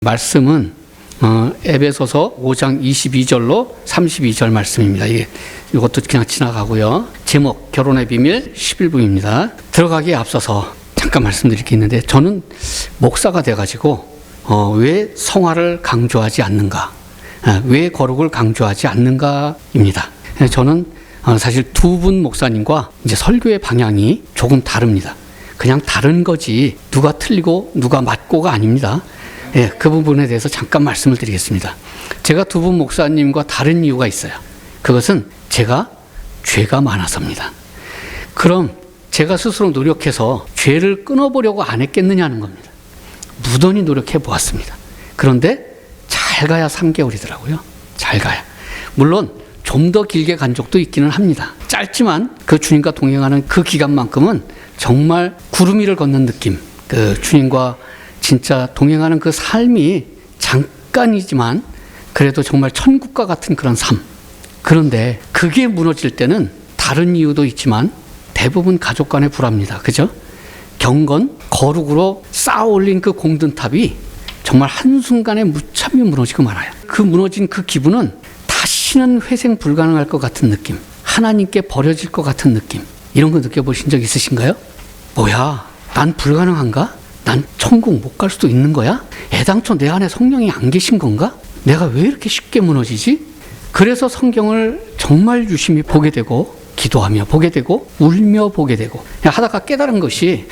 말씀은 에베소서 5장 22절로 32절 말씀입니다. 이것도 그냥 지나가고요. 제목 결혼의 비밀 11부입니다. 들어가기에 앞서서 잠깐 말씀드릴 게 있는데, 저는 목사가 돼가지고 왜 성화를 강조하지 않는가, 왜 거룩을 강조하지 않는가입니다. 저는 사실 두 분 목사님과 이제 설교의 방향이 조금 다릅니다. 그냥 다른 거지 누가 틀리고 누가 맞고가 아닙니다. 그 부분에 대해서 잠깐 말씀을 드리겠습니다. 제가 두 분 목사님과 다른 이유가 있어요. 그것은 제가 죄가 많아서입니다. 그럼 제가 스스로 노력해서 죄를 끊어보려고 안 했겠느냐는 겁니다. 무던히 노력해 보았습니다. 그런데 잘 가야 3개월이더라고요. 잘 가야. 물론 좀 더 길게 간 적도 있기는 합니다. 짧지만 그 주님과 동행하는 그 기간만큼은 정말 구름 위를 걷는 느낌, 그 주님과 진짜 동행하는 그 삶이 잠깐이지만 그래도 정말 천국과 같은 그런 삶. 그런데 그게 무너질 때는 다른 이유도 있지만 대부분 가족 간의 불화입니다. 그죠? 경건, 거룩으로 쌓아 올린 그 공든탑이 정말 한순간에 무참히 무너지고 말아요. 그 무너진 그 기분은 다시는 회생 불가능할 것 같은 느낌, 하나님께 버려질 것 같은 느낌, 이런 거 느껴보신 적 있으신가요? 뭐야, 난 불가능한가? 난 천국 못 갈 수도 있는 거야? 애당초 내 안에 성령이 안 계신 건가? 내가 왜 이렇게 쉽게 무너지지? 그래서 성경을 정말 유심히 보게 되고, 기도하며 보게 되고, 울며 보게 되고, 하다가 깨달은 것이,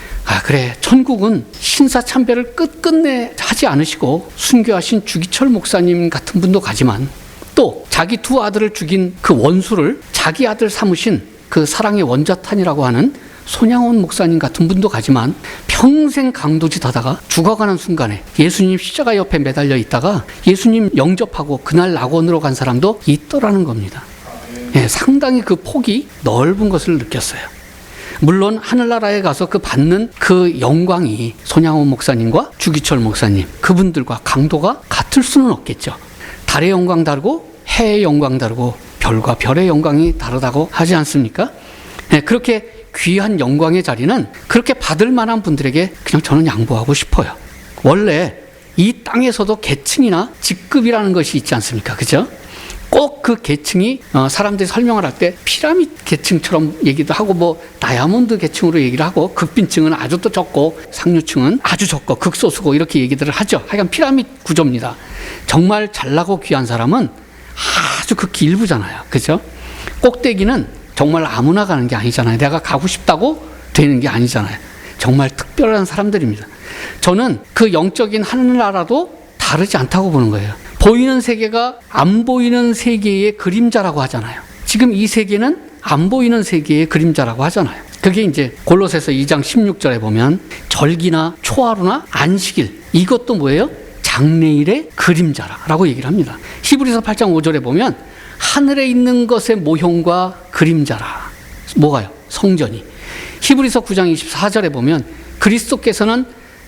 그래, 천국은 신사참배를 끝끝내 하지 않으시고 순교하신 주기철 목사님 같은 분도 가지만, 또 자기 두 아들을 죽인 그 원수를 자기 아들 삼으신 그 사랑의 원자탄이라고 하는 손양원 목사님 같은 분도 가지만, 평생 강도짓 하다가 죽어가는 순간에 예수님 십자가 옆에 매달려 있다가 예수님 영접하고 그날 낙원으로 간 사람도 있더라는 겁니다. 상당히 그 폭이 넓은 것을 느꼈어요. 물론 하늘나라에 가서 그 받는 그 영광이 손양원 목사님과 주기철 목사님, 그분들과 강도가 같을 수는 없겠죠. 달의 영광 다르고 해의 영광 다르고 별과 별의 영광이 다르다고 하지 않습니까? 그렇게 귀한 영광의 자리는 그렇게 받을 만한 분들에게 그냥 저는 양보하고 싶어요. 원래 이 땅에서도 계층이나 직급이라는 것이 있지 않습니까? 그죠? 꼭 그 계층이 사람들이 설명을 할 때 피라미드 계층처럼 얘기도 하고, 뭐 다이아몬드 계층으로 얘기를 하고, 극빈층은 아주 또 적고 상류층은 아주 적고 극소수고 이렇게 얘기들을 하죠. 하여간 피라미드 구조입니다. 정말 잘나고 귀한 사람은 아주 극히 일부잖아요. 그죠? 꼭대기는 정말 아무나 가는 게 아니잖아요. 내가 가고 싶다고 되는 게 아니잖아요. 정말 특별한 사람들입니다. 저는 그 영적인 하늘나라도 다르지 않다고 보는 거예요. 보이는 세계가 안 보이는 세계의 그림자라고 하잖아요. 지금 이 세계는 안 보이는 세계의 그림자라고 하잖아요. 그게 이제 골로새서 2장 16절에 보면 절기나 초하루나 안식일, 이것도 뭐예요? 장래일의 그림자라고 얘기를 합니다. 히브리서 8장 5절에 보면 하늘에 있는 것의 모형과 그림자라. 뭐가요? 성전이. 히브리서 9장 24절에 보면 그리스도께서는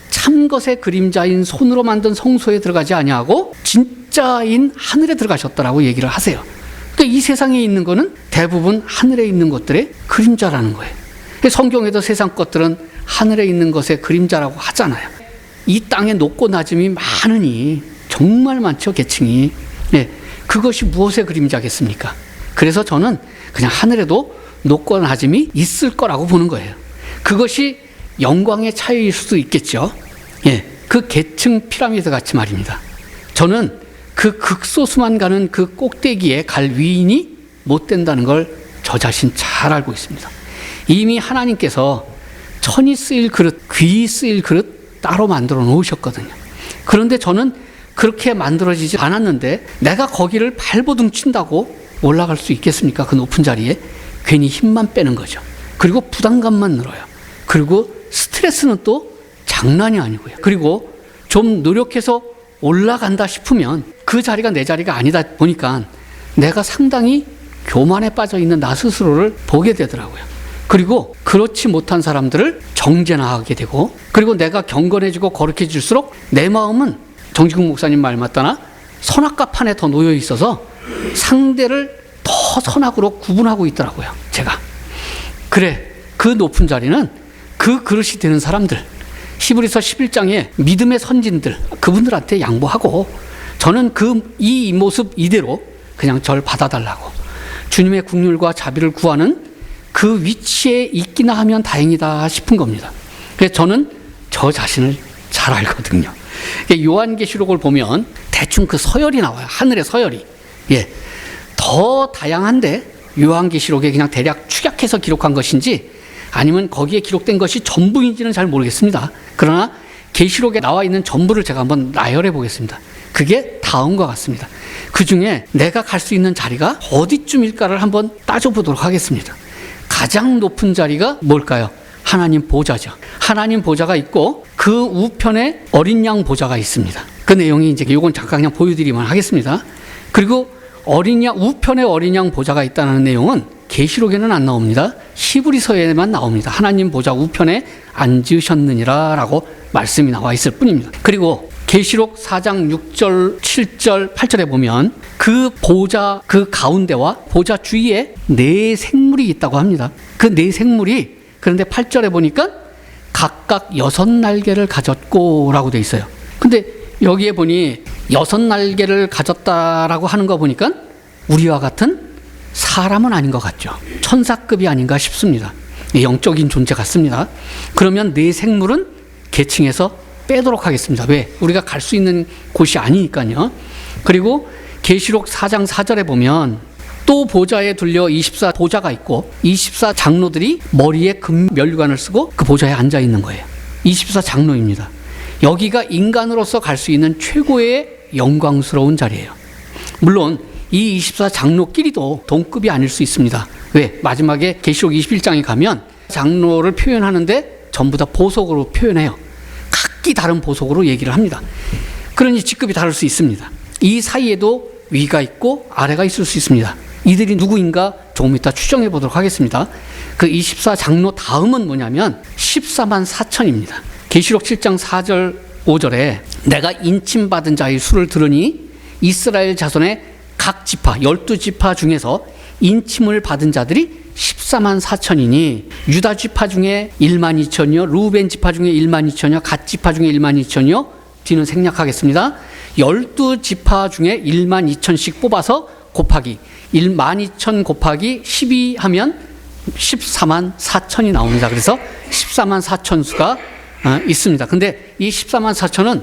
참것의 그림자인 손으로 만든 성소에 들어가지 아니하고 진짜인 하늘에 들어가셨다라고 얘기를 하세요. 그러니까 이 세상에 있는 거는 대부분 하늘에 있는 것들의 그림자라는 거예요. 성경에도 세상 것들은 하늘에 있는 것의 그림자라고 하잖아요. 이 땅에 높고 낮음이 많으니 정말 많죠, 계층이. 그것이 무엇의 그림자겠습니까? 그래서 저는 그냥 하늘에도 높고 낮음이 있을 거라고 보는 거예요. 그것이 영광의 차이일 수도 있겠죠. 그 계층 피라미드 같이 말입니다. 저는 그 극소수만 가는 그 꼭대기에 갈 위인이 못 된다는 걸 저 자신 잘 알고 있습니다. 이미 하나님께서 천이 쓰일 그릇, 귀 쓰일 그릇 따로 만들어 놓으셨거든요. 그런데 저는 그렇게 만들어지지 않았는데 내가 거기를 발버둥 친다고 올라갈 수 있겠습니까? 그 높은 자리에. 괜히 힘만 빼는 거죠. 그리고 부담감만 늘어요. 그리고 스트레스는 또 장난이 아니고요. 그리고 좀 노력해서 올라간다 싶으면 그 자리가 내 자리가 아니다 보니까 내가 상당히 교만에 빠져 있는 나 스스로를 보게 되더라고요. 그리고 그렇지 못한 사람들을 정죄하게 되고, 그리고 내가 경건해지고 거룩해질수록 내 마음은 정지국 목사님 말 맞다나 선악과 판에 더 놓여 있어서 상대를 더 선악으로 구분하고 있더라고요. 제가 그래, 그 높은 자리는 그 그릇이 되는 사람들, 히브리서 11장에 믿음의 선진들, 그분들한테 양보하고, 저는 이 모습 이대로 그냥 절 받아달라고, 주님의 긍휼과 자비를 구하는 그 위치에 있기나 하면 다행이다 싶은 겁니다. 그래서 저는 저 자신을 잘 알거든요. 요한계시록을 보면 대충 그 서열이 나와요. 하늘의 서열이. 예. 더 다양한데 요한계시록에 그냥 대략 축약해서 기록한 것인지 아니면 거기에 기록된 것이 전부인지는 잘 모르겠습니다. 그러나 계시록에 나와 있는 전부를 제가 한번 나열해 보겠습니다. 그게 다음과 같습니다. 그 중에 내가 갈 수 있는 자리가 어디쯤일까를 한번 따져보도록 하겠습니다. 가장 높은 자리가 뭘까요? 하나님 보좌죠. 하나님 보좌가 있고 그 우편에 어린 양 보좌가 있습니다. 그 내용이 이제 이건 잠깐 그냥 보여드리기만 하겠습니다. 그리고 우편에 어린 양 보좌가 있다는 내용은 계시록에는 안 나옵니다. 히브리서에만 나옵니다. 하나님 보좌 우편에 앉으셨느니라 라고 말씀이 나와 있을 뿐입니다. 그리고 계시록 4장 6절, 7절, 8절에 보면 그 보좌 그 가운데와 보좌 주위에 네 생물이 있다고 합니다. 그 네 생물이, 그런데 8절에 보니까 각각 6날개를 가졌고 라고 돼 있어요. 근데 여기에 보니 6날개를 가졌다라고 하는 거 보니까 우리와 같은 사람은 아닌 것 같죠. 천사급이 아닌가 싶습니다. 영적인 존재 같습니다. 그러면 네 생물은 계층에서 빼도록 하겠습니다. 왜? 우리가 갈 수 있는 곳이 아니니까요. 그리고 계시록 4장 4절에 보면 또 보좌에 둘려 24보좌가 있고 24장로들이 머리에 금면류관을 쓰고 그 보좌에 앉아 있는 거예요. 24장로입니다. 여기가 인간으로서 갈 수 있는 최고의 영광스러운 자리예요. 물론 이 24장로끼리도 동급이 아닐 수 있습니다. 왜? 마지막에 계시록 21장에 가면 장로를 표현하는데 전부 다 보석으로 표현해요. 각기 다른 보석으로 얘기를 합니다. 그러니 직급이 다를 수 있습니다. 이 사이에도 위가 있고 아래가 있을 수 있습니다. 이들이 누구인가 조금 이따 추정해 보도록 하겠습니다. 그 24장로 다음은 뭐냐면 14만 4천입니다. 계시록 7장 4절 5절에 내가 인침받은 자의 수를 들으니 이스라엘 자손의 각 지파 12지파 중에서 인침을 받은 자들이 14만 4천이니 유다 지파 중에 1만 2천이요 루벤 지파 중에 1만 2천이요 갓 지파 중에 1만 2천이요 뒤는 생략하겠습니다. 12지파 중에 1만 2천씩 뽑아서 곱하기 1만 2천 곱하기 12 하면 14만 4천이 나옵니다. 그래서 14만 4천 수가 있습니다. 근데 이 14만 4천은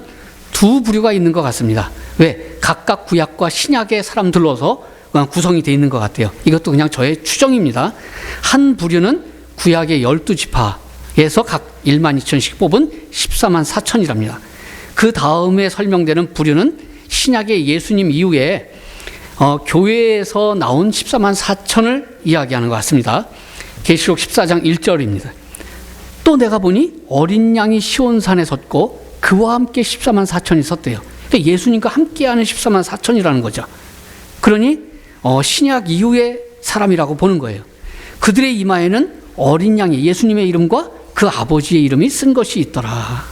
두 부류가 있는 것 같습니다. 왜? 각각 구약과 신약의 사람들로서 구성이 되어 있는 것 같아요. 이것도 그냥 저의 추정입니다. 한 부류는 구약의 12지파에서 각 1만 2천씩 뽑은 14만 4천이랍니다. 그 다음에 설명되는 부류는 신약의 예수님 이후에 교회에서 나온 14만 4천을 이야기하는 것 같습니다. 계시록 14장 1절입니다. 또 내가 보니 어린 양이 시온산에 섰고 그와 함께 14만 4천이 섰대요. 그러니까 예수님과 함께하는 14만 4천이라는 거죠. 그러니 신약 이후의 사람이라고 보는 거예요. 그들의 이마에는 어린 양의 예수님의 이름과 그 아버지의 이름이 쓴 것이 있더라.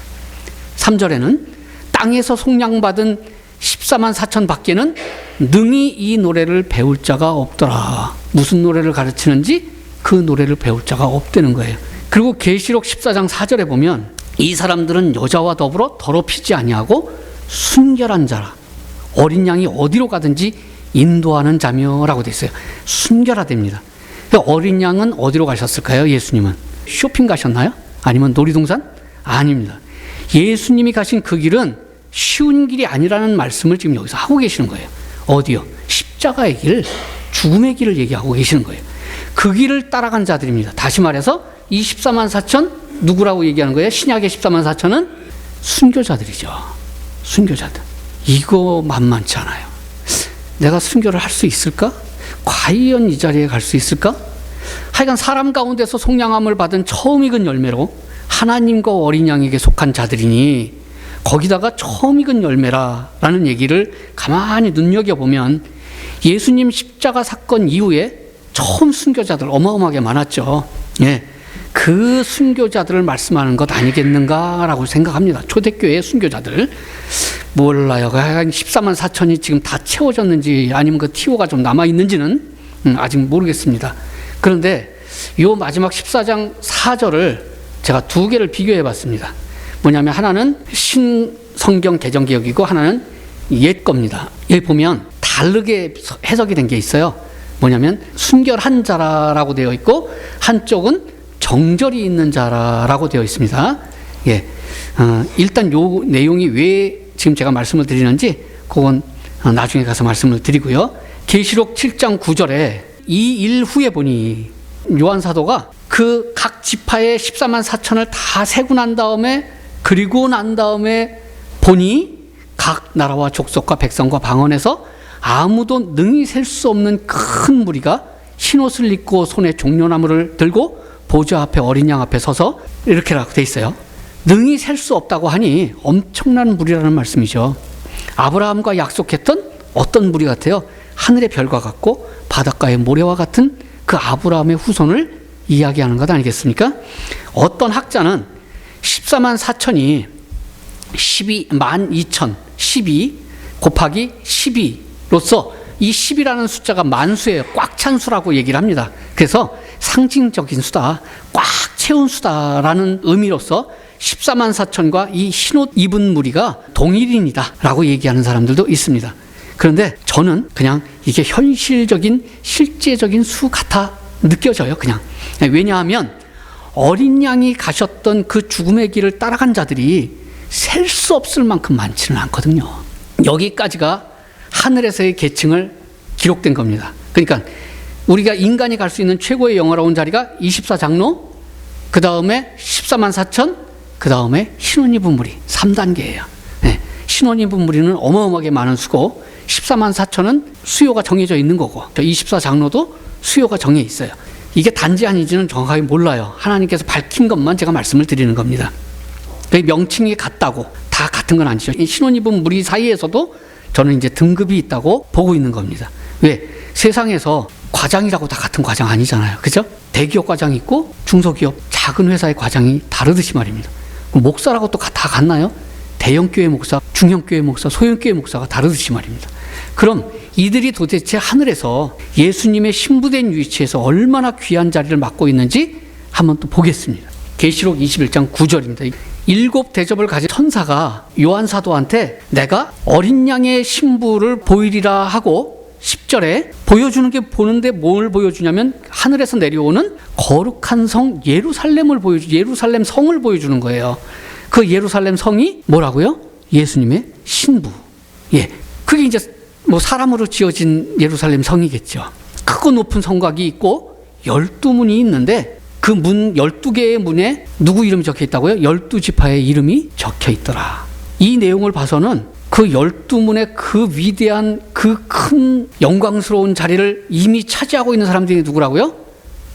3절에는 땅에서 속량받은 14만 4천 밖에는 능히 이 노래를 배울 자가 없더라. 무슨 노래를 가르치는지 그 노래를 배울 자가 없다는 거예요. 그리고 계시록 14장 4절에 보면 이 사람들은 여자와 더불어 더럽히지 아니하고 순결한 자라. 어린 양이 어디로 가든지 인도하는 자며라고 되어 있어요. 순결하답니다. 어린 양은 어디로 가셨을까요? 예수님은 쇼핑 가셨나요? 아니면 놀이동산? 아닙니다. 예수님이 가신 그 길은 쉬운 길이 아니라는 말씀을 지금 여기서 하고 계시는 거예요. 어디요? 십자가의 길, 죽음의 길을 얘기하고 계시는 거예요. 그 길을 따라간 자들입니다. 다시 말해서 이 14만 4천 누구라고 얘기하는 거예요? 신약의 14만 4천은 순교자들이죠. 순교자들. 이거 만만치 않아요. 내가 순교를 할 수 있을까? 과연 이 자리에 갈 수 있을까? 하여간 사람 가운데서 속량함을 받은 처음 익은 열매로 하나님과 어린 양에게 속한 자들이니 거기다가 처음 익은 열매라라는 얘기를 가만히 눈여겨보면 예수님 십자가 사건 이후에 처음 순교자들 어마어마하게 많았죠. 예, 그 순교자들을 말씀하는 것 아니겠는가라고 생각합니다. 초대교회 순교자들. 몰라요. 14만 4천이 지금 다 채워졌는지 아니면 그 티오가 좀 남아있는지는 아직 모르겠습니다. 그런데 이 마지막 14장 4절을 제가 두 개를 비교해 봤습니다. 뭐냐면 하나는 신성경 개정개혁이고 하나는 옛 겁니다. 여기 보면 다르게 해석이 된 게 있어요. 뭐냐면 순결한 자라라고 되어 있고 한쪽은 정절이 있는 자라라고 되어 있습니다. 예, 일단 요 내용이 왜 지금 제가 말씀을 드리는지 그건 나중에 가서 말씀을 드리고요. 계시록 7장 9절에 이 일 후에 보니 요한 사도가 그 각 지파의 14만 4천을 다 세고 난 다음에 그리고 난 다음에 보니 각 나라와 족속과 백성과 방언에서 아무도 능히 셀 수 없는 큰 무리가 흰옷을 입고 손에 종려나무를 들고 보좌 앞에 어린 양 앞에 서서 이렇게라고 돼 있어요. 능히 셀 수 없다고 하니 엄청난 무리라는 말씀이죠. 아브라함과 약속했던 어떤 무리 같아요? 하늘의 별과 같고 바닷가의 모래와 같은 그 아브라함의 후손을 이야기하는 것 아니겠습니까? 어떤 학자는 14만 4천이 12만 2천 12 곱하기 12로서 이 10이라는 숫자가 만수예요. 꽉 찬 수라고 얘기를 합니다. 그래서 상징적인 수다, 꽉 채운 수다라는 의미로서 14만 4천과 이 흰옷 입은 무리가 동일인이다 라고 얘기하는 사람들도 있습니다. 그런데 저는 그냥 이게 현실적인 실제적인 수 같아 느껴져요. 그냥. 왜냐하면 어린 양이 가셨던 그 죽음의 길을 따라간 자들이 셀 수 없을 만큼 많지는 않거든요. 여기까지가 하늘에서의 계층을 기록된 겁니다. 그러니까 우리가 인간이 갈 수 있는 최고의 영화로운 자리가 24장로, 그 다음에 14만 4천, 그 다음에 흰옷 입은 무리 3단계예요. 네. 흰옷 입은 무리는 어마어마하게 많은 수고 14만 4천은 수요가 정해져 있는 거고 24장로도 수요가 정해 있어요. 이게 단지 아닌지는 정확하게 몰라요. 하나님께서 밝힌 것만 제가 말씀을 드리는 겁니다. 명칭이 같다고 다 같은 건 아니죠. 흰옷 입은 무리 사이에서도 저는 이제 등급이 있다고 보고 있는 겁니다. 왜? 세상에서 과장이라고 다 같은 과장 아니잖아요. 그죠? 대기업 과장이 있고 중소기업 작은 회사의 과장이 다르듯이 말입니다. 목사라고 또 다 같나요? 대형교회 목사, 중형교회 목사, 소형교회 목사가 다르듯이 말입니다. 그럼 이들이 도대체 하늘에서 예수님의 신부된 위치에서 얼마나 귀한 자리를 맡고 있는지 한번 또 보겠습니다. 계시록 21장 9절입니다. 7 대접을 가진 천사가 요한 사도한테 내가 어린 양의 신부를 보이리라 하고 10절에 보여주는 게 보는데 뭘 보여주냐면 하늘에서 내려오는 거룩한 성 예루살렘을 예루살렘 성을 보여주는 거예요. 그 예루살렘 성이 뭐라고요? 예수님의 신부. 예, 그게 이제 뭐 사람으로 지어진 예루살렘 성이겠죠. 크고 높은 성곽이 있고 12문이 있는데 그 문 12개의 문에 누구 이름이 적혀 있다고요? 12지파의 이름이 적혀 있더라. 이 내용을 봐서는 그 12문의 그 위대한 그 큰 영광스러운 자리를 이미 차지하고 있는 사람들이 누구라고요?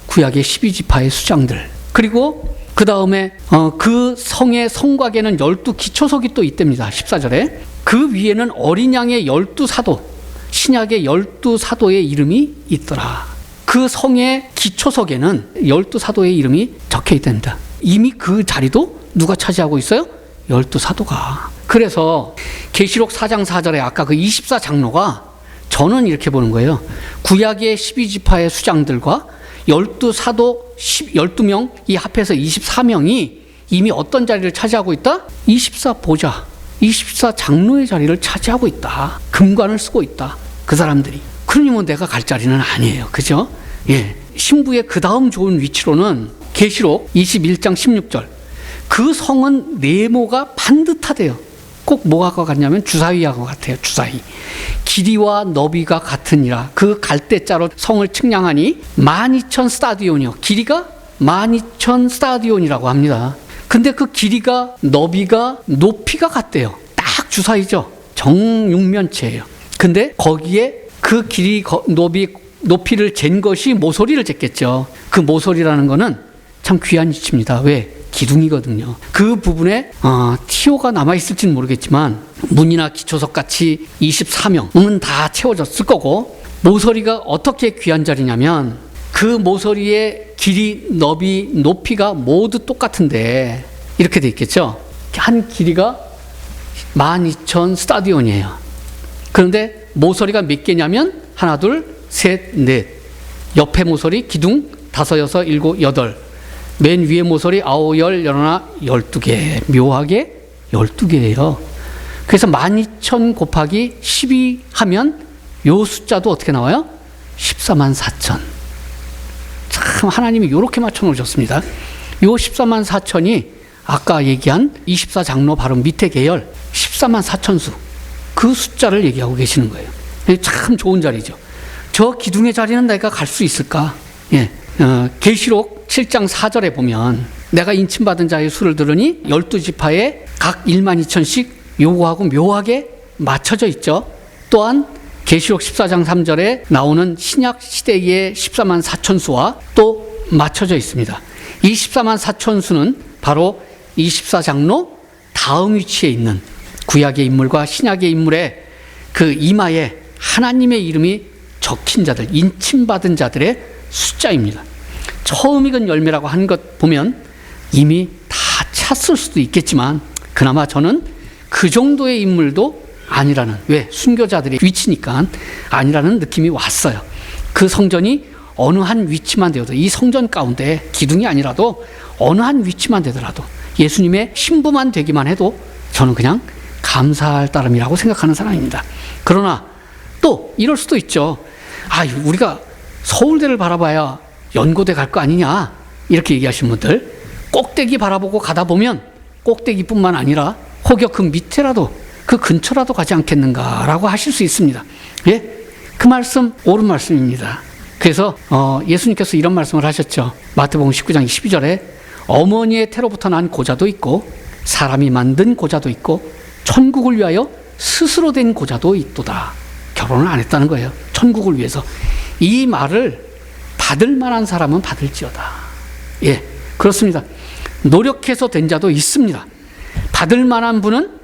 구약의 12지파의 수장들. 그리고 그 다음에 그 성의 성곽에는 12기초석이 또 있답니다. 14절에. 그 위에는 어린 양의 12사도, 신약의 12사도의 이름이 있더라. 그 성의 기초석에는 12사도의 이름이 적혀 있답니다. 이미 그 자리도 누가 차지하고 있어요? 12사도가. 그래서 계시록 4장 4절에 아까 그 24장로가 저는 이렇게 보는 거예요. 구약의 12지파의 수장들과 12사도 12명, 이 합해서 24명이 이미 어떤 자리를 차지하고 있다? 24보좌, 24장로의 자리를 차지하고 있다. 금관을 쓰고 있다. 그 사람들이. 그러니 뭐 내가 갈 자리는 아니에요. 그죠? 예. 신부의 그 다음 좋은 위치로는 계시록 21장 16절. 그 성은 네모가 반듯하대요. 꼭 뭐가 같냐면 주사위하고 같아요. 주사위. 길이와 너비가 같으니라. 그 갈대자로 성을 측량하니 12,000 스타디온이요. 길이가 12,000 스타디온이라고 합니다. 근데 그 길이가 너비가 높이가 같대요. 딱 주사위죠. 정육면체예요. 근데 거기에 그 길이 높이를 잰 것이 모서리를 쟀겠죠. 그 모서리라는 거는 참 귀한 이치입니다. 왜? 기둥이거든요. 그 부분에 티오가 남아있을지는 모르겠지만 문이나 기초석 같이 24명은 다 채워졌을 거고 모서리가 어떻게 귀한 자리냐면 그 모서리의 길이, 너비, 높이가 모두 똑같은데 이렇게 돼 있겠죠. 한 길이가 12,000 스타디온이에요. 그런데 모서리가 몇 개냐면 하나, 둘, 셋, 넷. 옆에 모서리 기둥 5, 6, 7, 8. 맨 위에 모서리 9, 10, 11, 12개. 묘하게 12개예요. 그래서 12,000 곱하기 12 하면 요 숫자도 어떻게 나와요? 144,000. 참 하나님이 이렇게 맞춰 놓으셨습니다. 요 144,000이 아까 얘기한 24장로 바로 밑에 계열 144,000수 그 숫자를 얘기하고 계시는 거예요. 참 좋은 자리죠. 저 기둥의 자리는 내가 갈 수 있을까? 예. 계시록 7장 4절에 보면 내가 인침받은 자의 수를 들으니 12지파에 각 12,000씩 요구하고 묘하게 맞춰져 있죠. 또한 계시록 14장 3절에 나오는 신약 시대의 144,000수와 또 맞춰져 있습니다. 이 144,000수는 바로 24장로 다음 위치에 있는 구약의 인물과 신약의 인물의 그 이마에 하나님의 이름이 적힌 자들, 인침받은 자들의 숫자입니다. 처음 익은 열매라고 하는 것 보면 이미 다 찼을 수도 있겠지만 그나마 저는 그 정도의 인물도 아니라는, 왜? 순교자들의 위치니까 아니라는 느낌이 왔어요. 그 성전이 어느 한 위치만 되어도, 이 성전 가운데 기둥이 아니라도 어느 한 위치만 되더라도 예수님의 신부만 되기만 해도 저는 그냥 감사할 따름이라고 생각하는 사람입니다. 그러나 또 이럴 수도 있죠. 우리가 서울대를 바라봐야 연고대 갈 거 아니냐 이렇게 얘기하시는 분들, 꼭대기 바라보고 가다 보면 꼭대기뿐만 아니라 혹여 그 밑에라도 그 근처라도 가지 않겠는가라고 하실 수 있습니다. 예? 그 말씀 옳은 말씀입니다. 그래서 예수님께서 이런 말씀을 하셨죠. 마태복음 19장 12절에 어머니의 태로부터 난 고자도 있고 사람이 만든 고자도 있고 천국을 위하여 스스로 된 고자도 있도다. 결혼을 안 했다는 거예요. 천국을 위해서. 이 말을 받을 만한 사람은 받을지어다. 예, 그렇습니다. 노력해서 된 자도 있습니다. 받을 만한 분은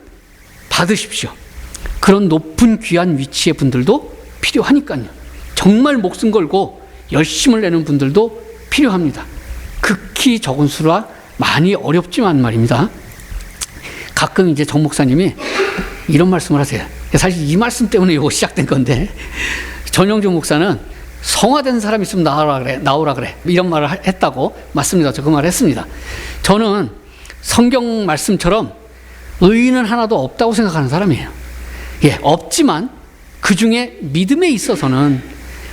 받으십시오. 그런 높은 귀한 위치의 분들도 필요하니까요. 정말 목숨 걸고 열심을 내는 분들도 필요합니다. 극히 적은 수라 많이 어렵지만 말입니다. 가끔 이제 정 목사님이 이런 말씀을 하세요. 사실 이 말씀 때문에 이거 시작된 건데, 전영준 목사는 성화된 사람 있으면 나오라 그래 이런 말을 했다고. 맞습니다. 저 그 말 했습니다. 저는 성경 말씀처럼 의인은 하나도 없다고 생각하는 사람이에요. 예, 없지만 그 중에 믿음에 있어서는,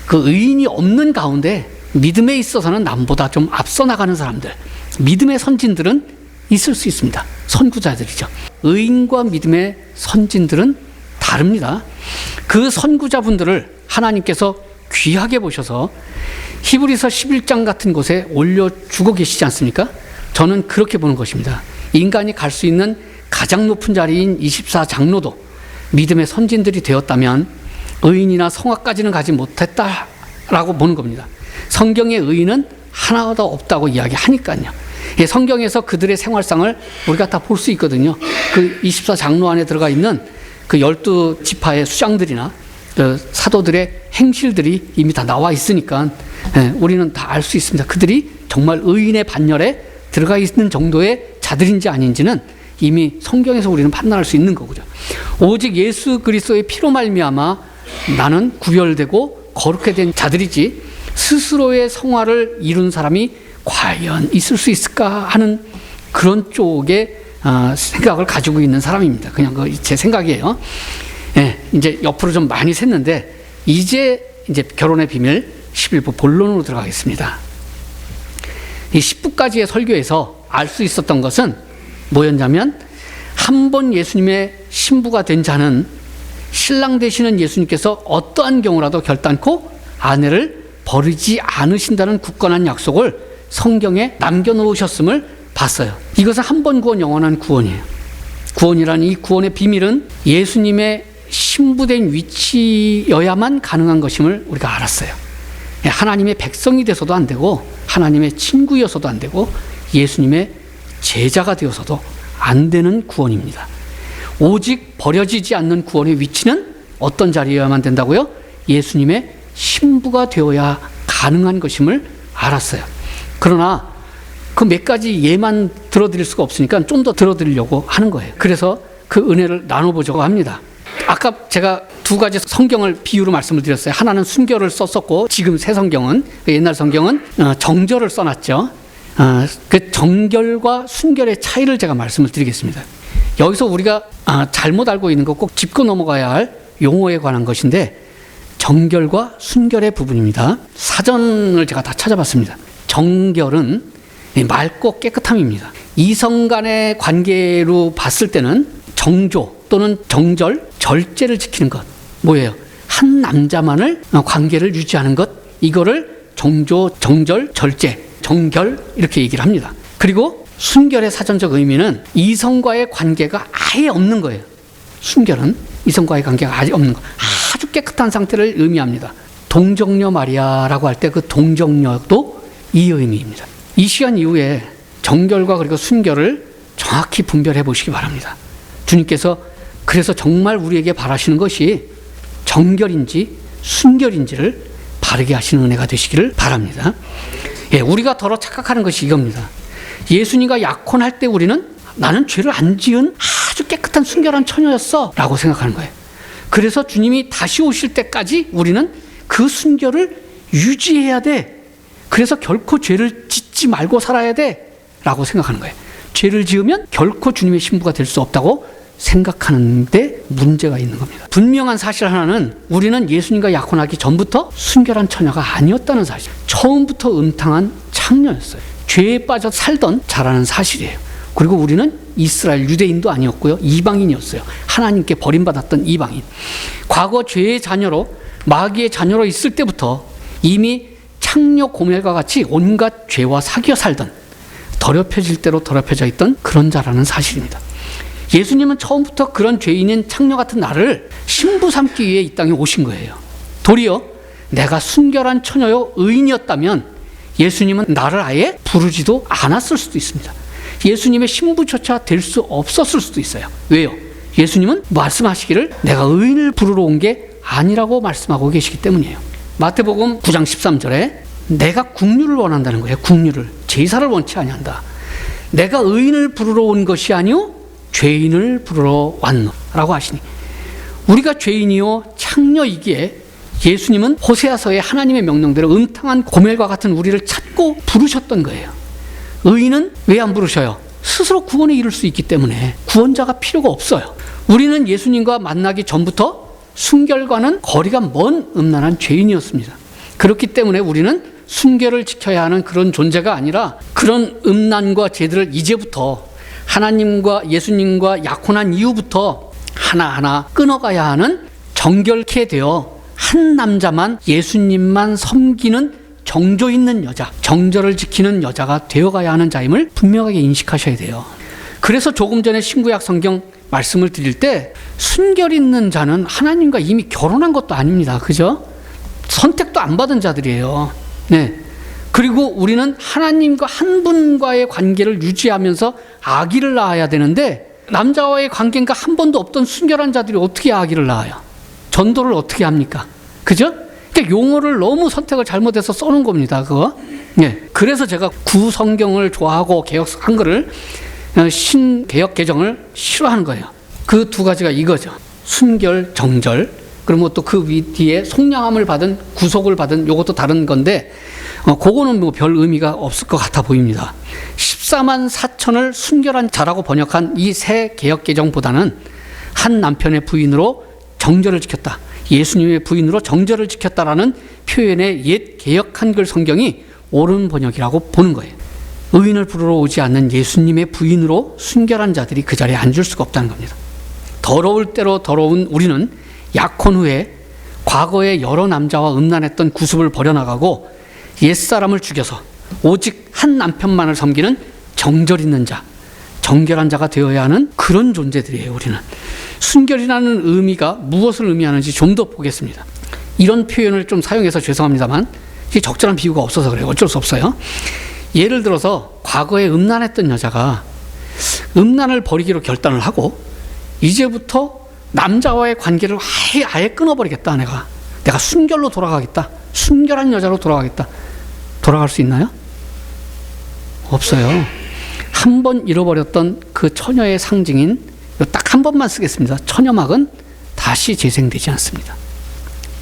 그 의인이 없는 가운데 믿음에 있어서는 남보다 좀 앞서 나가는 사람들, 믿음의 선진들은 있을 수 있습니다. 선구자들이죠. 의인과 믿음의 선진들은 다릅니다. 그 선구자분들을 하나님께서 귀하게 보셔서 히브리서 11장 같은 곳에 올려주고 계시지 않습니까? 저는 그렇게 보는 것입니다. 인간이 갈 수 있는 가장 높은 자리인 24장로도 믿음의 선진들이 되었다면 의인이나 성화까지는 가지 못했다라고 보는 겁니다. 성경의 의인은 하나도 없다고 이야기하니까요. 성경에서 그들의 생활상을 우리가 다 볼 수 있거든요. 그 24장로 안에 들어가 있는 그 12지파의 수장들이나 그 사도들의 행실들이 이미 다 나와 있으니까 우리는 다 알 수 있습니다. 그들이 정말 의인의 반열에 들어가 있는 정도의 자들인지 아닌지는 이미 성경에서 우리는 판단할 수 있는 거고요. 오직 예수 그리스도의 피로 말미암아 나는 구별되고 거룩해 된 자들이지 스스로의 성화를 이룬 사람이 과연 있을 수 있을까 하는 그런 쪽의 생각을 가지고 있는 사람입니다. 그냥 제 생각이에요. 예, 이제 옆으로 좀 많이 샜는데 이제 결혼의 비밀 11부 본론으로 들어가겠습니다. 이 10부까지의 설교에서 알 수 있었던 것은 뭐였냐면, 한 번 예수님의 신부가 된 자는 신랑 되시는 예수님께서 어떠한 경우라도 결단코 아내를 버리지 않으신다는 굳건한 약속을 성경에 남겨놓으셨음을 봤어요. 이것은 한 번 구원, 영원한 구원이에요. 구원이라는 이 구원의 비밀은 예수님의 신부된 위치여야만 가능한 것임을 우리가 알았어요. 하나님의 백성이 돼서도 안 되고, 하나님의 친구여서도 안 되고, 예수님의 제자가 되어서도 안 되는 구원입니다. 오직 버려지지 않는 구원의 위치는 어떤 자리여야만 된다고요? 예수님의 신부가 되어야 가능한 것임을 알았어요. 그러나 그 몇 가지 예만 들어드릴 수가 없으니까 좀 더 들어드리려고 하는 거예요. 그래서 그 은혜를 나눠보자고 합니다. 아까 제가 두 가지 성경을 비유로 말씀을 드렸어요. 하나는 순결을 썼었고, 지금 새 성경은, 옛날 성경은 정결을 써놨죠. 그 정결과 순결의 차이를 제가 말씀을 드리겠습니다. 여기서 우리가 잘못 알고 있는 거 꼭 짚고 넘어가야 할 용어에 관한 것인데, 정결과 순결의 부분입니다. 사전을 제가 다 찾아봤습니다. 정결은 맑고 깨끗함입니다. 이성 간의 관계로 봤을 때는 정조 또는 정절, 절제를 지키는 것. 뭐예요? 한 남자만을 관계를 유지하는 것. 이거를 정조, 정절, 절제, 정결 이렇게 얘기를 합니다. 그리고 순결의 사전적 의미는 이성과의 관계가 아예 없는 거예요. 순결은 이성과의 관계가 아예 없는 거. 아주 깨끗한 상태를 의미합니다. 동정녀 마리아라고 할 때 그 동정녀도 이 의미입니다. 이 시간 이후에 정결과 그리고 순결을 정확히 분별해 보시기 바랍니다. 주님께서 그래서 정말 우리에게 바라시는 것이 정결인지 순결인지를 바르게 하시는 은혜가 되시기를 바랍니다. 예, 우리가 더러 착각하는 것이 이겁니다. 예수님과 약혼할 때 우리는 나는 죄를 안 지은 아주 깨끗한 순결한 처녀였어 라고 생각하는 거예요. 그래서 주님이 다시 오실 때까지 우리는 그 순결을 유지해야 돼. 그래서 결코 죄를 짓지 말고 살아야 돼 라고 생각하는 거예요. 죄를 지으면 결코 주님의 신부가 될 수 없다고 생각하는데 문제가 있는 겁니다. 분명한 사실 하나는 우리는 예수님과 약혼하기 전부터 순결한 처녀가 아니었다는 사실. 처음부터 음탕한 창녀였어요. 죄에 빠져 살던 자라는 사실이에요. 그리고 우리는 이스라엘 유대인도 아니었고요. 이방인이었어요. 하나님께 버림받았던 이방인. 과거 죄의 자녀로, 마귀의 자녀로 있을 때부터 이미 창녀 고멜과 같이 온갖 죄와 사귀어 살던, 더럽혀질 대로 더럽혀져 있던 그런 자라는 사실입니다. 예수님은 처음부터 그런 죄인인 창녀 같은 나를 신부 삼기 위해 이 땅에 오신 거예요. 도리어 내가 순결한 처녀요 의인이었다면 예수님은 나를 아예 부르지도 않았을 수도 있습니다. 예수님의 신부조차 될 수 없었을 수도 있어요. 왜요? 예수님은 말씀하시기를 내가 의인을 부르러 온 게 아니라고 말씀하고 계시기 때문이에요. 마태복음 9장 13절에 내가 국류를 원한다는 거예요. 국류를. 제사를 원치 아니한다. 내가 의인을 부르러 온 것이 아니오 죄인을 부르러 왔노라고 하시니, 우리가 죄인이요 창녀이기에 예수님은 호세아서의 하나님의 명령대로 음탕한 고멜과 같은 우리를 찾고 부르셨던 거예요. 의인은 왜 안 부르셔요? 스스로 구원에 이를 수 있기 때문에 구원자가 필요가 없어요. 우리는 예수님과 만나기 전부터 순결과는 거리가 먼 음란한 죄인이었습니다. 그렇기 때문에 우리는 순결을 지켜야 하는 그런 존재가 아니라 그런 음란과 죄들을 이제부터 하나님과 예수님과 약혼한 이후부터 하나하나 끊어가야 하는 정결케 되어 한 남자만 예수님만 섬기는 정조 있는 여자, 정절을 지키는 여자가 되어가야 하는 자임을 분명하게 인식하셔야 돼요. 그래서 조금 전에 신구약 성경 말씀을 드릴 때 순결 있는 자는 하나님과 이미 결혼한 것도 아닙니다. 그죠? 선택도 안 받은 자들이에요. 네. 그리고 우리는 하나님과 한 분과의 관계를 유지하면서 아기를 낳아야 되는데 남자와의 관계가 한 번도 없던 순결한 자들이 어떻게 아기를 낳아요? 전도를 어떻게 합니까? 그죠? 그러니까 용어를 너무 선택을 잘못해서 써놓은 겁니다. 그거. 네. 그래서 제가 구성경을 좋아하고 개역 한글을 신개역 개정을 싫어하는 거예요. 그 두 가지가 이거죠. 순결, 정절. 그리고 또 그 뒤에 속량함을 받은, 구속을 받은 요것도 다른 건데 그거는 뭐 별 의미가 없을 것 같아 보입니다. 14만 4천을 순결한 자라고 번역한 이 새 개역 개정보다는 한 남편의 부인으로 정절을 지켰다, 예수님의 부인으로 정절을 지켰다라는 표현의 옛 개역 한글 성경이 옳은 번역이라고 보는 거예요. 의인을 부르러 오지 않는 예수님의 부인으로 순결한 자들이 그 자리에 앉을 수가 없다는 겁니다. 더러울 대로 더러운 우리는 약혼 후에 과거에 여러 남자와 음란했던 구습을 버려나가고 옛사람을 죽여서 오직 한 남편만을 섬기는 정절 있는 자, 정결한 자가 되어야 하는 그런 존재들이에요. 우리는 순결이라는 의미가 무엇을 의미하는지 좀 더 보겠습니다. 이런 표현을 좀 사용해서 죄송합니다만 이게 적절한 비유가 없어서 그래요. 어쩔 수 없어요. 예를 들어서 과거에 음란했던 여자가 음란을 버리기로 결단을 하고 이제부터 남자와의 관계를 아예 끊어버리겠다. 내가 순결로 돌아가겠다. 순결한 여자로 돌아가겠다. 돌아갈 수 있나요? 없어요. 한 번 잃어버렸던 그 처녀의 상징인 딱 한 번만 쓰겠습니다. 처녀막은 다시 재생되지 않습니다.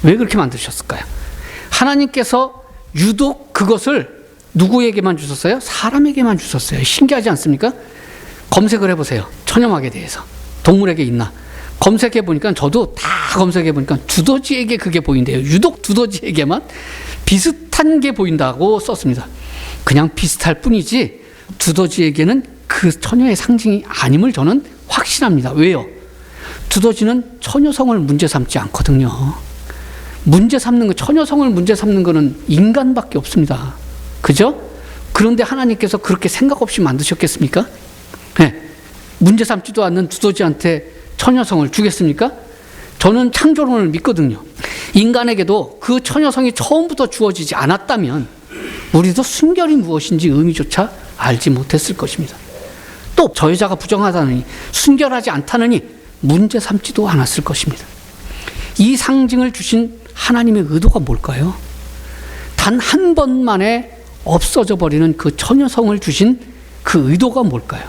왜 그렇게 만드셨을까요? 하나님께서 유독 그것을 누구에게만 주셨어요? 사람에게만 주셨어요. 신기하지 않습니까? 검색을 해보세요. 처녀막에 대해서. 동물에게 있나? 검색해 보니까 저도 다 검색해 보니까 두더지에게 그게 보인대요. 유독 두더지에게만 비슷한 게 보인다고 썼습니다. 그냥 비슷할 뿐이지 두더지에게는 그 처녀의 상징이 아님을 저는 확신합니다. 왜요? 두더지는 처녀성을 문제 삼지 않거든요. 문제 삼는 거, 처녀성을 문제 삼는 거는 인간밖에 없습니다. 그죠? 그런데 하나님께서 그렇게 생각 없이 만드셨겠습니까? 네. 문제 삼지도 않는 두더지한테 처녀성을 주겠습니까? 저는 창조론을 믿거든요. 인간에게도 그 처녀성이 처음부터 주어지지 않았다면 우리도 순결이 무엇인지 의미조차 알지 못했을 것입니다. 또 저 여자가 부정하다느니 순결하지 않다느니 문제 삼지도 않았을 것입니다. 이 상징을 주신 하나님의 의도가 뭘까요? 단 한 번만에 없어져 버리는 그 처녀성을 주신 그 의도가 뭘까요?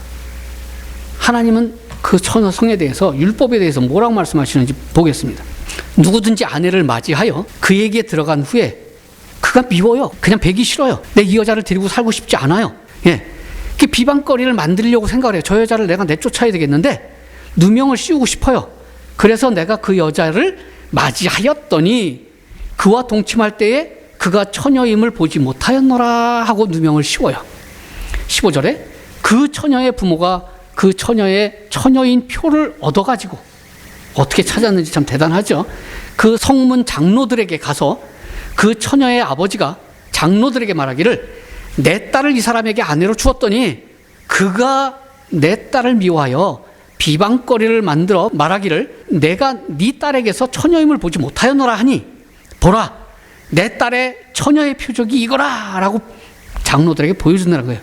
하나님은 그 처녀성에 대해서, 율법에 대해서 뭐라고 말씀하시는지 보겠습니다. 누구든지 아내를 맞이하여 그에게 들어간 후에 그가 미워요. 그냥 배기 싫어요. 내 이 여자를 데리고 살고 싶지 않아요. 예. 그 비방거리를 만들려고 생각을 해요. 저 여자를 내가 내쫓아야 되겠는데 누명을 씌우고 싶어요. 그래서 내가 그 여자를 맞이하였더니 그와 동침할 때에 그가 처녀임을 보지 못하였노라 하고 누명을 씌워요. 15절에 그 처녀의 부모가 그 처녀의 처녀인 표를 얻어가지고, 어떻게 찾았는지 참 대단하죠. 그 성문 장로들에게 가서 그 처녀의 아버지가 장로들에게 말하기를 내 딸을 이 사람에게 아내로 주었더니 그가 내 딸을 미워하여 비방거리를 만들어 말하기를 내가 네 딸에게서 처녀임을 보지 못하였노라 하니 보라 내 딸의 처녀의 표적이 이거라 라고 장로들에게 보여준다는 거예요.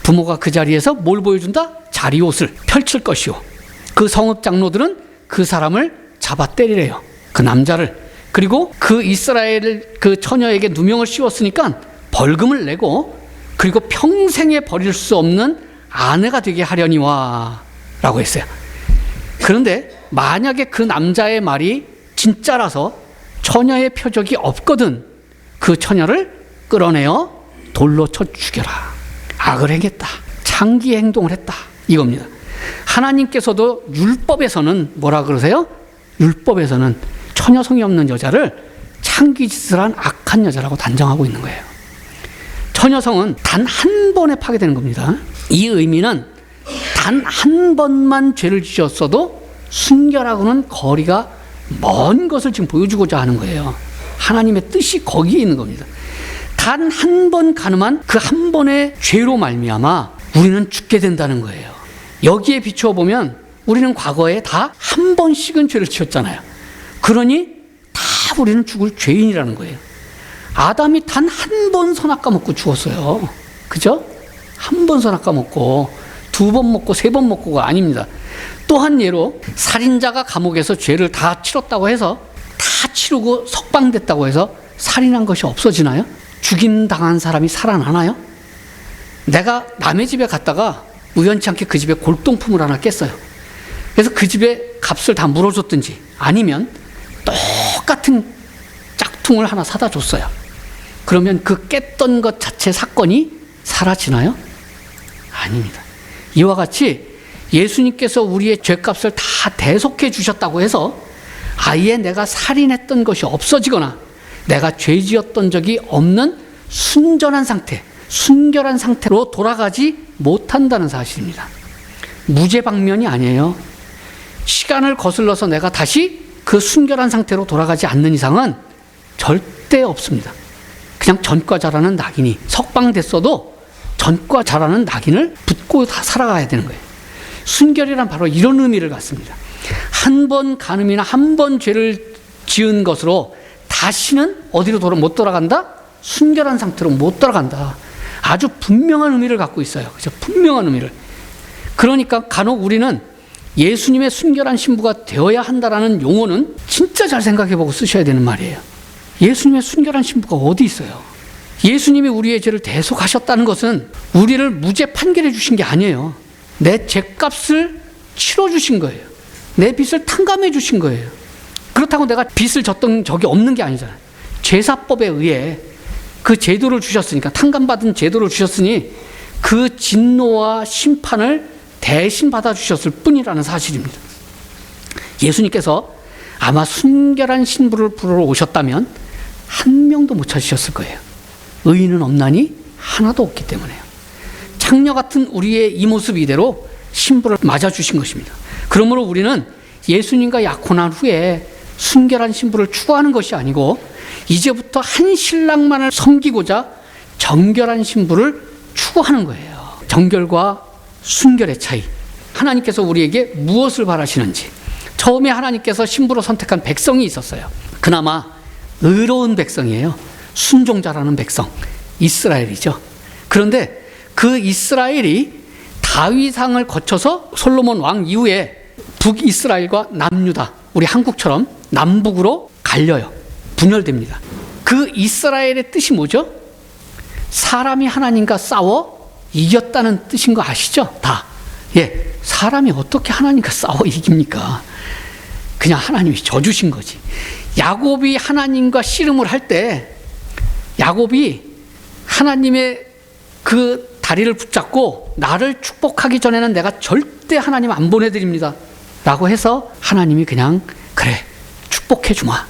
부모가 그 자리에서 뭘 보여준다? 자리옷을 펼칠 것이요. 그 성읍 장로들은 그 사람을 잡아 때리래요. 그 남자를. 그리고 그 이스라엘 그 처녀에게 누명을 씌웠으니까 벌금을 내고 그리고 평생에 버릴 수 없는 아내가 되게 하려니와 라고 했어요. 그런데 만약에 그 남자의 말이 진짜라서 처녀의 표적이 없거든 그 처녀를 끌어내어 돌로 쳐 죽여라. 악을 행했다. 창기 행동을 했다. 이겁니다. 하나님께서도 율법에서는 뭐라 그러세요? 율법에서는 처녀성이 없는 여자를 창기짓을 한 악한 여자라고 단정하고 있는 거예요. 처녀성은 단 한 번에 파괴되는 겁니다. 이 의미는 단 한 번만 죄를 지었어도 순결하고는 거리가 먼 것을 지금 보여주고자 하는 거예요. 하나님의 뜻이 거기에 있는 겁니다. 단 한 번 가늠한 그 한 번의 죄로 말미암아 우리는 죽게 된다는 거예요. 여기에 비추어 보면 우리는 과거에 다 한 번씩은 죄를 지었잖아요. 그러니 다 우리는 죽을 죄인이라는 거예요. 아담이 단 한 번 선악과 먹고 죽었어요. 그죠? 한 번 선악과 먹고 두 번 먹고 세 번 먹고가 아닙니다. 또 한 예로 살인자가 감옥에서 죄를 다 치렀다고 해서 다 치르고 석방됐다고 해서 살인한 것이 없어지나요? 죽임 당한 사람이 살아나나요? 내가 남의 집에 갔다가 우연치 않게 그 집에 골동품을 하나 깼어요. 그래서 그 집에 값을 다 물어줬든지 아니면 똑같은 짝퉁을 하나 사다 줬어요. 그러면 그 깼던 것 자체 사건이 사라지나요? 아닙니다. 이와 같이 예수님께서 우리의 죄값을 다 대속해 주셨다고 해서 아예 내가 살인했던 것이 없어지거나 내가 죄 지었던 적이 없는 순전한 상태, 순결한 상태로 돌아가지 못한다는 사실입니다. 무죄방면이 아니에요. 시간을 거슬러서 내가 다시 그 순결한 상태로 돌아가지 않는 이상은 절대 없습니다. 그냥 전과 자라는 낙인이, 석방됐어도 전과 자라는 낙인을 붙고 다 살아가야 되는 거예요. 순결이란 바로 이런 의미를 갖습니다. 한 번 간음이나 한 번 죄를 지은 것으로 다시는 어디로 못 돌아간다? 순결한 상태로 못 돌아간다. 아주 분명한 의미를 갖고 있어요. 그죠? 분명한 의미를. 그러니까 간혹 우리는 예수님의 순결한 신부가 되어야 한다라는 용어는 진짜 잘 생각해보고 쓰셔야 되는 말이에요. 예수님의 순결한 신부가 어디 있어요? 예수님이 우리의 죄를 대속하셨다는 것은 우리를 무죄 판결해 주신 게 아니에요. 내 죄값을 치러 주신 거예요. 내 빚을 탕감해 주신 거예요. 그렇다고 내가 빚을 졌던 적이 없는 게 아니잖아요. 제사법에 의해 그 제도를 주셨으니까, 탕감받은 제도를 주셨으니 그 진노와 심판을 대신 받아주셨을 뿐이라는 사실입니다. 예수님께서 아마 순결한 신부를 부르러 오셨다면 한 명도 못 찾으셨을 거예요. 의인은 없나니 하나도 없기 때문에요. 창녀 같은 우리의 이 모습 이대로 신부를 맞아주신 것입니다. 그러므로 우리는 예수님과 약혼한 후에 순결한 신부를 추구하는 것이 아니고 이제부터 한 신랑만을 섬기고자 정결한 신부를 추구하는 거예요. 정결과 순결의 차이. 하나님께서 우리에게 무엇을 바라시는지. 처음에 하나님께서 신부로 선택한 백성이 있었어요. 그나마 의로운 백성이에요. 순종자라는 백성, 이스라엘이죠. 그런데 그 이스라엘이 다윗왕을 거쳐서 솔로몬 왕 이후에 북이스라엘과 남유다, 우리 한국처럼 남북으로 갈려요. 분열됩니다. 그 이스라엘의 뜻이 뭐죠? 사람이 하나님과 싸워 이겼다는 뜻인 거 아시죠? 다. 예, 사람이 어떻게 하나님과 싸워 이깁니까? 그냥 하나님이 져주신 거지. 야곱이 하나님과 씨름을 할 때 야곱이 하나님의 그 다리를 붙잡고 나를 축복하기 전에는 내가 절대 하나님 안 보내드립니다 라고 해서 하나님이 그냥 그래 축복해주마,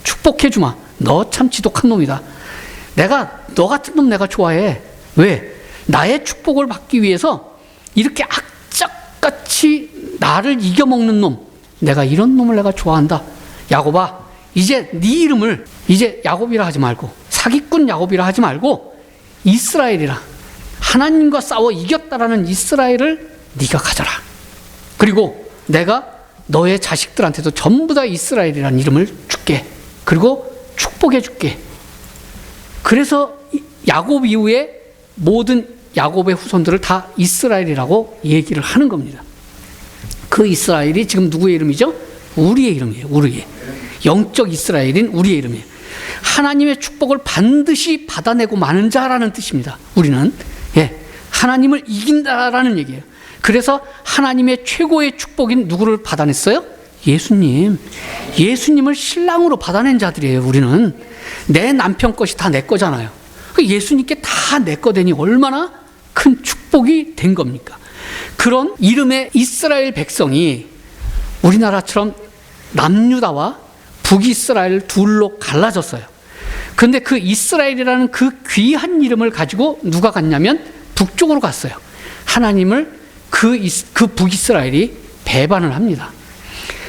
축복해주마, 너 참 지독한 놈이다, 내가 너 같은 놈 내가 좋아해. 왜? 나의 축복을 받기 위해서 이렇게 악착같이 나를 이겨먹는 놈, 내가 이런 놈을 내가 좋아한다. 야곱아, 이제 네 이름을 이제 야곱이라 하지 말고, 사기꾼 야곱이라 하지 말고 이스라엘이라, 하나님과 싸워 이겼다라는 이스라엘을 네가 가져라. 그리고 내가 너의 자식들한테도 전부 다 이스라엘이라는 이름을 줄게. 그리고 축복해 줄게. 그래서 야곱 이후에 모든 야곱의 후손들을 다 이스라엘이라고 얘기를 하는 겁니다. 그 이스라엘이 지금 누구의 이름이죠? 우리의 이름이에요. 우리의 영적 이스라엘인 우리의 이름이에요. 하나님의 축복을 반드시 받아내고 마는 자라는 뜻입니다. 우리는 하나님을 이긴다라는 얘기예요. 그래서 하나님의 최고의 축복인 누구를 받아냈어요? 예수님. 예수님을 신랑으로 받아낸 자들이에요. 우리는 내 남편 것이 다 내 거잖아요. 예수님께 다 내 거 되니 얼마나 큰 축복이 된 겁니까? 그런 이름의 이스라엘 백성이 우리나라처럼 남유다와 북이스라엘 둘로 갈라졌어요. 그런데 그 이스라엘이라는 그 귀한 이름을 가지고 누가 갔냐면 북쪽으로 갔어요. 하나님을 그 북이스라엘이 배반을 합니다.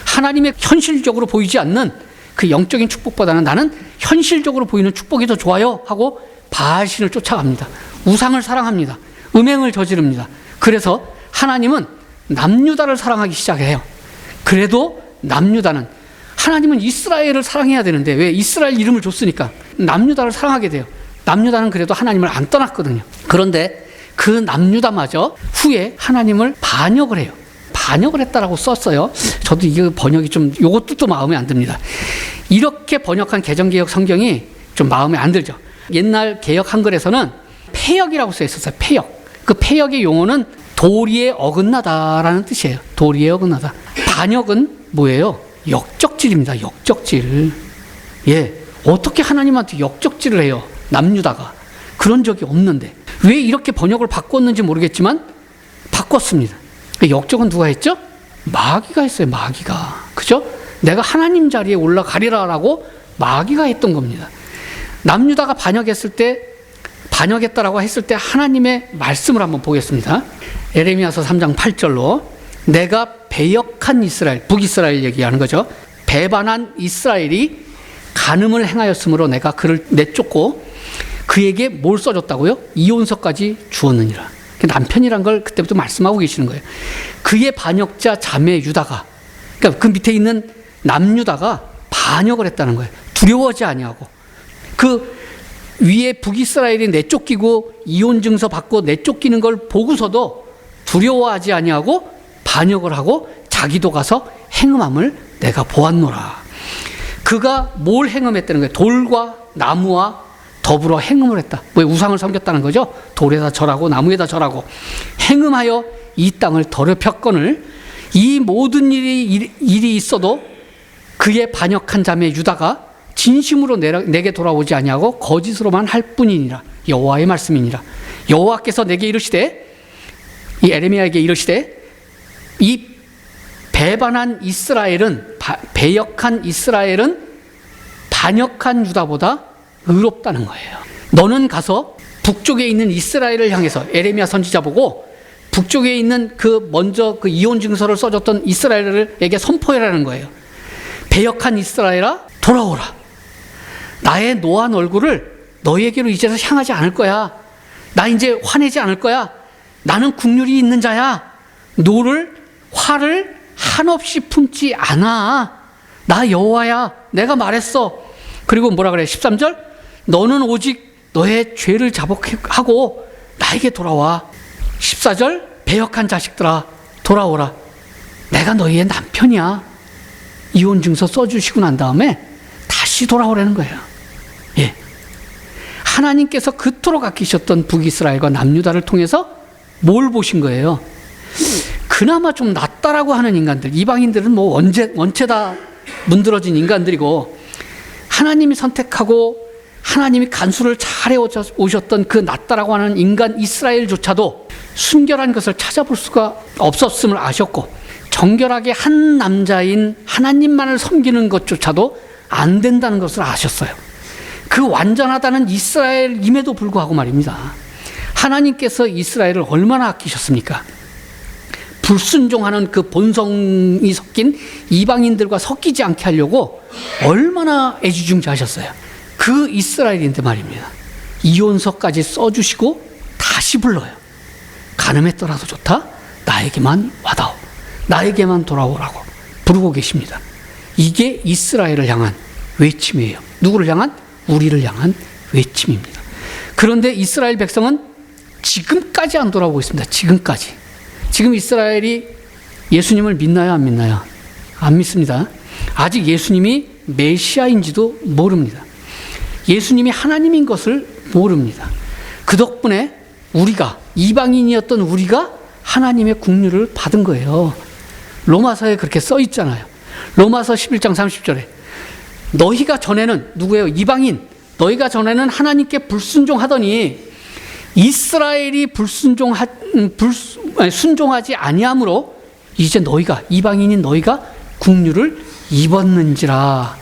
하나님의 현실적으로 보이지 않는 그 영적인 축복보다는 나는 현실적으로 보이는 축복이 더 좋아요 하고 바알신을 쫓아갑니다. 우상을 사랑합니다. 음행을 저지릅니다. 그래서 하나님은 남유다를 사랑하기 시작해요. 그래도 남유다는, 하나님은 이스라엘을 사랑해야 되는데 왜? 이스라엘 이름을 줬으니까 남유다를 사랑하게 돼요. 남유다는 그래도 하나님을 안 떠났거든요. 그런데 그 남유다마저 후에 하나님을 반역을 해요. 반역을 했다라고 썼어요. 저도 이 번역이 좀 요것도 또 마음에 안 듭니다. 이렇게 번역한 개정개혁 성경이 좀 마음에 안 들죠. 옛날 개혁 한글에서는 폐역이라고 써 있었어요. 폐역. 그 폐역의 용어는 도리에 어긋나다라는 뜻이에요. 도리에 어긋나다. 반역은 뭐예요? 역적질입니다. 역적질. 어떻게 하나님한테 역적질을 해요? 남유다가. 그런 적이 없는데. 왜 이렇게 번역을 바꿨는지 모르겠지만 바꿨습니다. 역적은 누가 했죠? 마귀가 했어요. 마귀가. 그죠? 내가 하나님 자리에 올라가리라라고 마귀가 했던 겁니다. 남유다가 반역했다라고 했을 때 하나님의 말씀을 한번 보겠습니다. 에레미야서 3장 8절로 내가 배역한 이스라엘, 북이스라엘 얘기하는 거죠. 배반한 이스라엘이 간음을 행하였으므로 내가 그를 내쫓고 그에게 뭘 써줬다고요? 이혼서까지 주었느니라. 남편이란 걸 그때부터 말씀하고 계시는 거예요. 그의 반역자 자매 유다가, 그러니까 그 밑에 있는 남유다가 반역을 했다는 거예요. 두려워하지 아니하고. 그 위에 북이스라엘이 내쫓기고 이혼 증서 받고 내쫓기는 걸 보고서도 두려워하지 아니하고 반역을 하고 자기도 가서 행음함을 내가 보았노라. 그가 뭘 행음했다는 거예요? 돌과 나무와 더불어 행음을 했다. 왜? 우상을 섬겼다는 거죠. 돌에다 절하고 나무에다 절하고 행음하여 이 땅을 더럽혔거늘 이 모든 일이 있어도 그의 반역한 자매 유다가 진심으로 내게 돌아오지 아니하고 거짓으로만 할 뿐이니라. 여호와의 말씀이니라. 여호와께서 내게 이르시되, 이 에레미야에게 이르시되, 이 배반한 이스라엘은, 배역한 이스라엘은 반역한 유다보다 의롭다는 거예요. 너는 가서 북쪽에 있는 이스라엘을 향해서, 에레미야 선지자 보고 북쪽에 있는 먼저 이혼 증서를 써줬던 이스라엘에게 선포해라는 거예요. 배역한 이스라엘아, 돌아오라. 나의 노한 얼굴을 너희에게로 이제서 향하지 않을 거야. 나 이제 화내지 않을 거야. 나는 국률이 있는 자야. 화를 한없이 품지 않아. 나 여호와야. 내가 말했어. 그리고 뭐라 그래? 13절. 너는 오직 너의 죄를 자복하고 나에게 돌아와. 14절. 배역한 자식들아, 돌아오라. 내가 너희의 남편이야. 이혼 증서 써주시고 난 다음에 다시 돌아오라는 거예요. 예. 하나님께서 그토록 아끼셨던 북이스라엘과 남유다를 통해서 뭘 보신 거예요? 그나마 좀 낫다라고 하는 인간들, 이방인들은 뭐 원체 다 문드러진 인간들이고, 하나님이 선택하고 하나님이 간수를 잘해 오셨던 그 낫다라고 하는 인간 이스라엘조차도 순결한 것을 찾아볼 수가 없었음을 아셨고, 정결하게 한 남자인 하나님만을 섬기는 것조차도 안 된다는 것을 아셨어요. 그 완전하다는 이스라엘임에도 불구하고 말입니다. 하나님께서 이스라엘을 얼마나 아끼셨습니까? 불순종하는 그 본성이 섞인 이방인들과 섞이지 않게 하려고 얼마나 애지중지하셨어요. 그 이스라엘인데 말입니다. 이혼서까지 써주시고 다시 불러요. 가늠했더라도 좋다. 나에게만 와다오. 나에게만 돌아오라고 부르고 계십니다. 이게 이스라엘을 향한 외침이에요. 누구를 향한? 우리를 향한 외침입니다. 그런데 이스라엘 백성은 지금까지 안 돌아오고 있습니다. 지금까지. 지금 이스라엘이 예수님을 믿나요? 안 믿나요? 안 믿습니다. 아직 예수님이 메시아인지도 모릅니다. 예수님이 하나님인 것을 모릅니다. 그 덕분에 우리가, 이방인이었던 우리가 하나님의 국류를 받은 거예요. 로마서에 그렇게 써 있잖아요. 로마서 11장 30절에 너희가 전에는 누구예요? 이방인. 너희가 전에는 하나님께 불순종하더니 이스라엘이 순종하지 아니함으로 이제 너희가, 이방인인 너희가 국류를 입었는지라.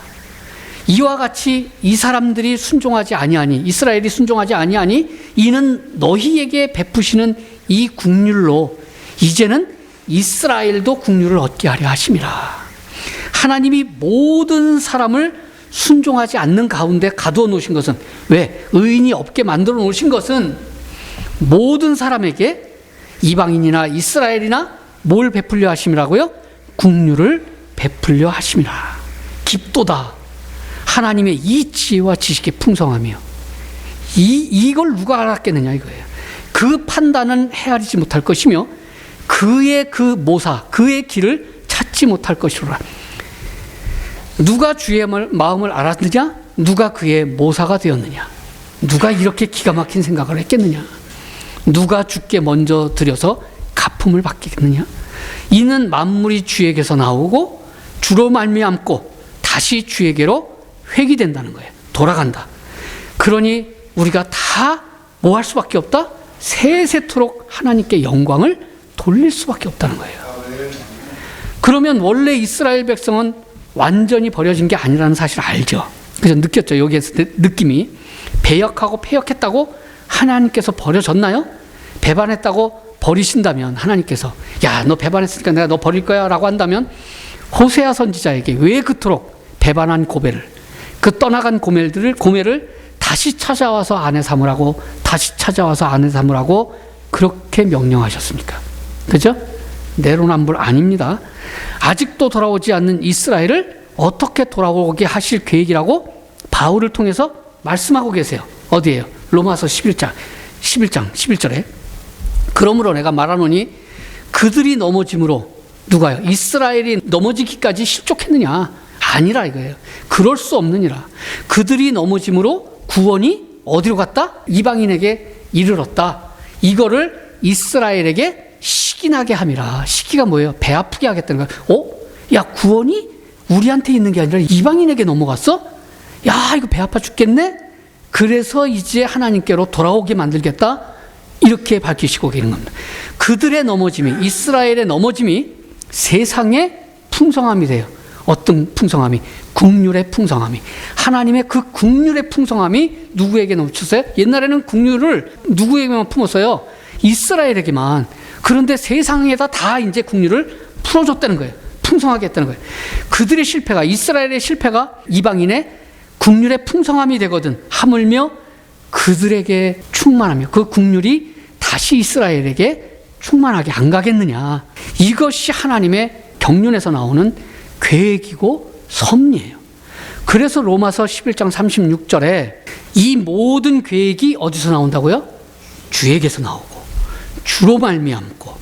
이와 같이 이 사람들이 순종하지 아니하니, 이스라엘이 순종하지 아니하니 이는 너희에게 베푸시는 이 국률로 이제는 이스라엘도 국률을 얻게 하려 하심이라. 하나님이 모든 사람을 순종하지 않는 가운데 가두어 놓으신 것은, 왜? 의인이 없게 만들어 놓으신 것은 모든 사람에게, 이방인이나 이스라엘이나 뭘 베풀려 하심이라고요? 국률을 베풀려 하심이라. 깊도다. 하나님의 이 지혜와 지식의 풍성함이요. 이걸 누가 알았겠느냐 이거예요. 그 판단은 헤아리지 못할 것이며 그의 그 모사, 그의 길을 찾지 못할 것이로라. 누가 주의 마음을 알았느냐? 누가 그의 모사가 되었느냐? 누가 이렇게 기가 막힌 생각을 했겠느냐? 누가 주께 먼저 드려서 갚음을 받겠느냐? 이는 만물이 주에게서 나오고 주로 말미암고 다시 주에게로 회귀된다는 거예요. 돌아간다. 그러니 우리가 다 뭐 할 수밖에 없다? 세세토록 하나님께 영광을 돌릴 수밖에 없다는 거예요. 그러면 원래 이스라엘 백성은 완전히 버려진 게 아니라는 사실을 알죠. 그래서 느꼈죠. 여기에서 느낌이. 배역하고 폐역했다고 하나님께서 버려졌나요? 배반했다고 버리신다면 하나님께서, 야, 너 배반했으니까 내가 너 버릴 거야 라고 한다면 호세아 선지자에게 왜 그토록 배반한 고멜을, 그 떠나간 고멜을 다시 찾아와서 아내 삼으라고, 다시 찾아와서 아내 삼으라고 그렇게 명령하셨습니까? 그죠? 내로남불 아닙니다. 아직도 돌아오지 않는 이스라엘을 어떻게 돌아오게 하실 계획이라고 바울을 통해서 말씀하고 계세요. 어디에요? 로마서 11장 11절에 그러므로 내가 말하노니 그들이 넘어짐으로, 누가요? 이스라엘이 넘어지기까지 실족했느냐? 아니라 이거예요. 그럴 수 없느니라. 그들이 넘어짐으로 구원이 어디로 갔다? 이방인에게 이르렀다. 이거를 이스라엘에게 시기나게 함이라. 시기가 뭐예요? 배 아프게 하겠다는 거야. 야, 구원이 우리한테 있는 게 아니라 이방인에게 넘어갔어? 야, 이거 배 아파 죽겠네? 그래서 이제 하나님께로 돌아오게 만들겠다? 이렇게 밝히시고 계는 겁니다. 그들의 넘어짐이, 이스라엘의 넘어짐이 세상의 풍성함이 돼요. 어떤 풍성함이? 국률의 풍성함이. 하나님의 그 국률의 풍성함이 누구에게 넘쳤어요? 옛날에는 국률을 누구에게만 품었어요? 이스라엘에게만. 그런데 세상에다 다 이제 국률을 풀어줬다는 거예요. 풍성하게 했다는 거예요. 그들의 실패가, 이스라엘의 실패가 이방인의 국률의 풍성함이 되거든. 하물며 그들에게 충만하며 그 국률이 다시 이스라엘에게 충만하게 안 가겠느냐. 이것이 하나님의 경륜에서 나오는 계획이고 섭리예요. 그래서 로마서 11장 36절에 이 모든 계획이 어디서 나온다고요? 주에게서 나오고 주로 말미암고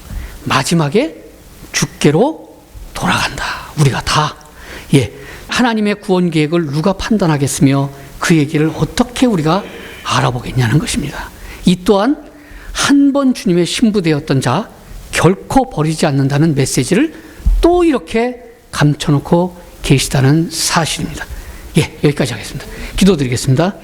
마지막에 주께로 돌아간다. 우리가 다. 하나님의 구원 계획을 누가 판단하겠으며 그 얘기를 어떻게 우리가 알아보겠냐는 것입니다. 이 또한 한 번 주님의 신부되었던 자 결코 버리지 않는다는 메시지를 또 이렇게 감춰놓고 계시다는 사실입니다. 여기까지 하겠습니다. 기도드리겠습니다.